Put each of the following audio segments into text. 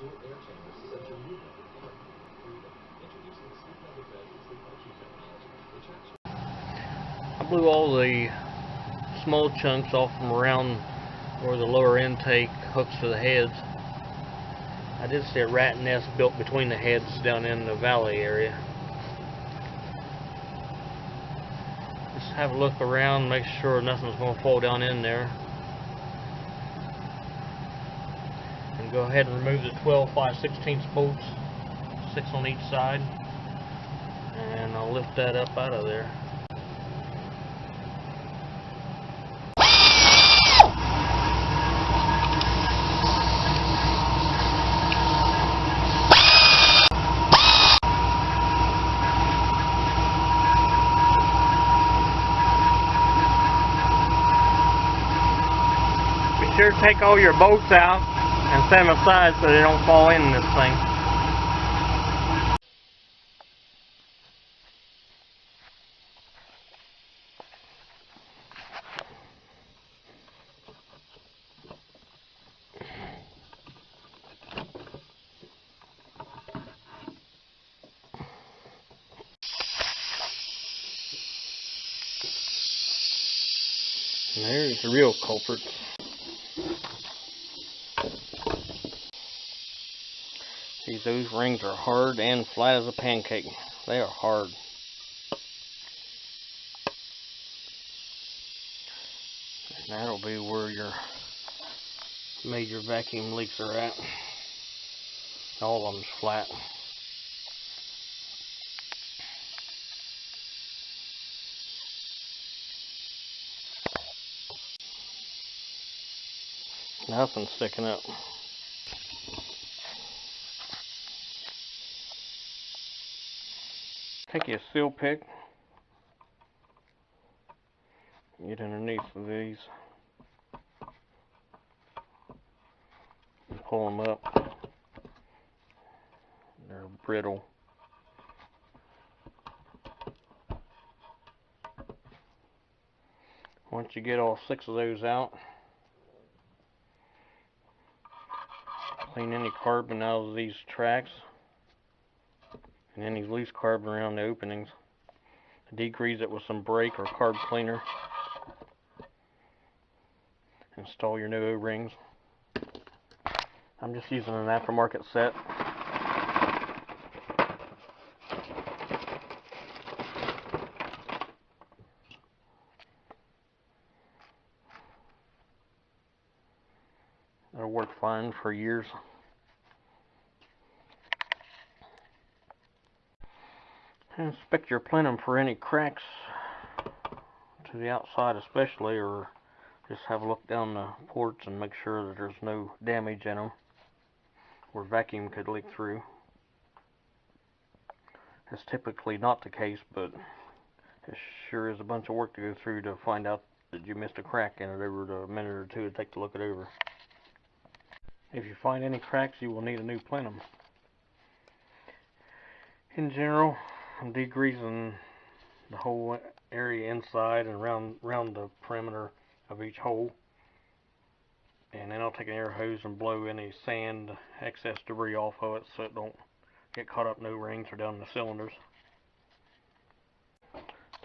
I blew all the small chunks off from around where the lower intake hooks to the heads. I did see a rat nest built between the heads down in the valley area. Just have a look around, make sure nothing's going to fall down in there. And go ahead and remove the 12 5/16 bolts, 6 on each side. And I'll lift that up out of there. Be sure to take all your bolts out and set them aside so they don't fall in this thing. And there's the real culprit. See, those rings are hard and flat as a pancake. They are hard. And that'll be where your major vacuum leaks are at. All of them's flat. Nothing's sticking up. Take your seal pick, get underneath of these, and pull them up. They're brittle. Once you get all 6 of those out, clean any carbon out of these tracks and any loose carbon around the openings. Degrease it with some brake or carb cleaner. Install your new O-rings. I'm just using an aftermarket set. It'll work fine for years. Inspect your plenum for any cracks to the outside especially, or just have a look down the ports and make sure that there's no damage in them where vacuum could leak through. It's typically not the case, but it sure is a bunch of work to go through to find out that you missed a crack in it over the minute or two to take to look it over. If you find any cracks, you will need a new plenum. In general, I'm degreasing the whole area inside and around the perimeter of each hole, and then I'll take an air hose and blow any sand, excess debris off of it so it don't get caught up in O-rings or down the cylinders.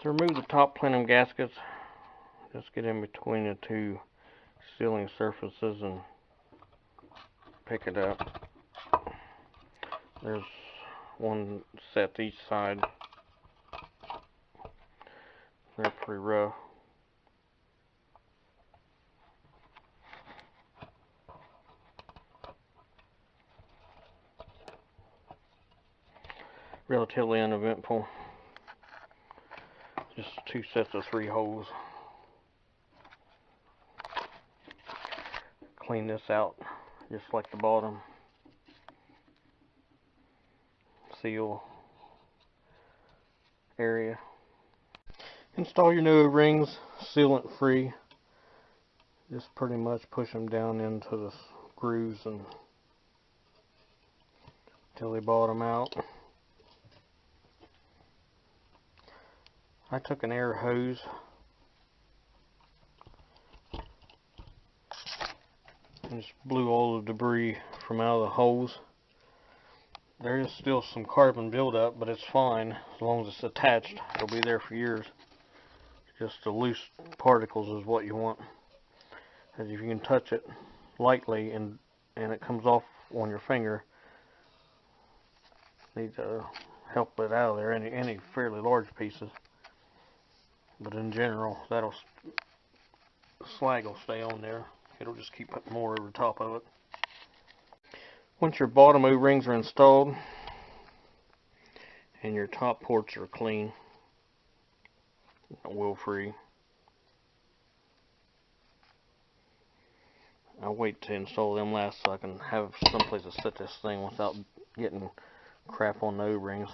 To remove the top plenum gaskets, just get in between the 2 sealing surfaces and pick it up. There's 1 set each side. They're pretty rough. Relatively uneventful. Just 2 sets of 3 holes. Clean this out just like the bottom. Seal area. Install your new rings, sealant free. Just pretty much push them down into the grooves until they bottom out. I took an air hose Just blew all the debris from out of the holes. There is still some carbon buildup, but it's fine as long as it's attached. It'll be there for years. Just the loose particles is what you want. As if you can touch it lightly and it comes off on your finger, need to help it out of there. Any fairly large pieces, but in general, slag will stay on there. It'll just keep putting more over the top of it. Once your bottom O-rings are installed and your top ports are clean, oil free, I'll wait to install them last so I can have someplace to set this thing without getting crap on the O-rings.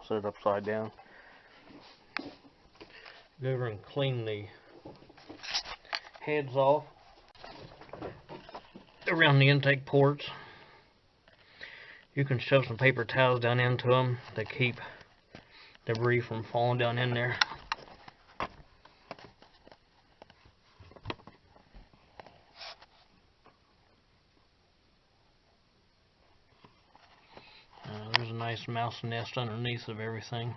Set it upside down. Go over and clean the heads off around the intake ports. You can shove some paper towels down into them to keep debris from falling down in there. There's a nice mouse nest underneath of everything.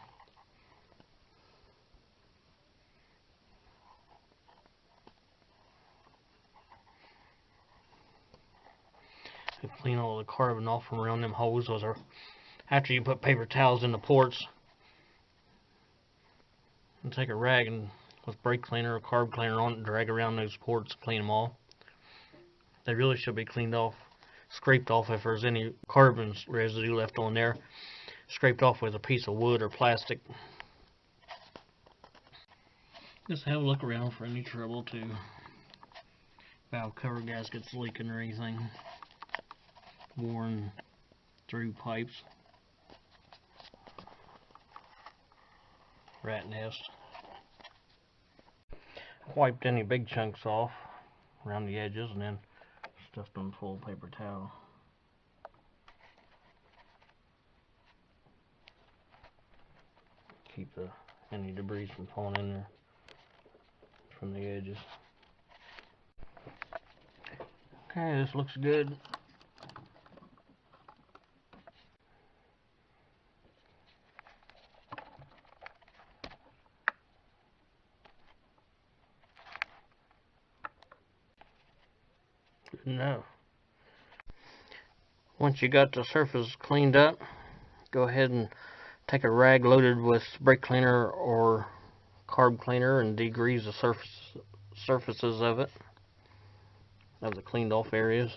To clean all the carbon off from around them holes. Those are, after you put paper towels in the ports, and take a rag and with brake cleaner or carb cleaner on it and drag around those ports, clean them all. They really should be cleaned off, scraped off if there's any carbon residue left on there. Scraped off with a piece of wood or plastic. Just have a look around for any trouble too. Valve cover gaskets leaking or anything. Worn through pipes. Rat nest. Wiped any big chunks off around the edges and then stuffed them full of paper towel. Keep any debris from falling in there from the edges. Okay, this looks good. Good enough. Once you got the surface cleaned up, go ahead and take a rag loaded with brake cleaner or carb cleaner and degrease the surfaces of it, of the cleaned off areas.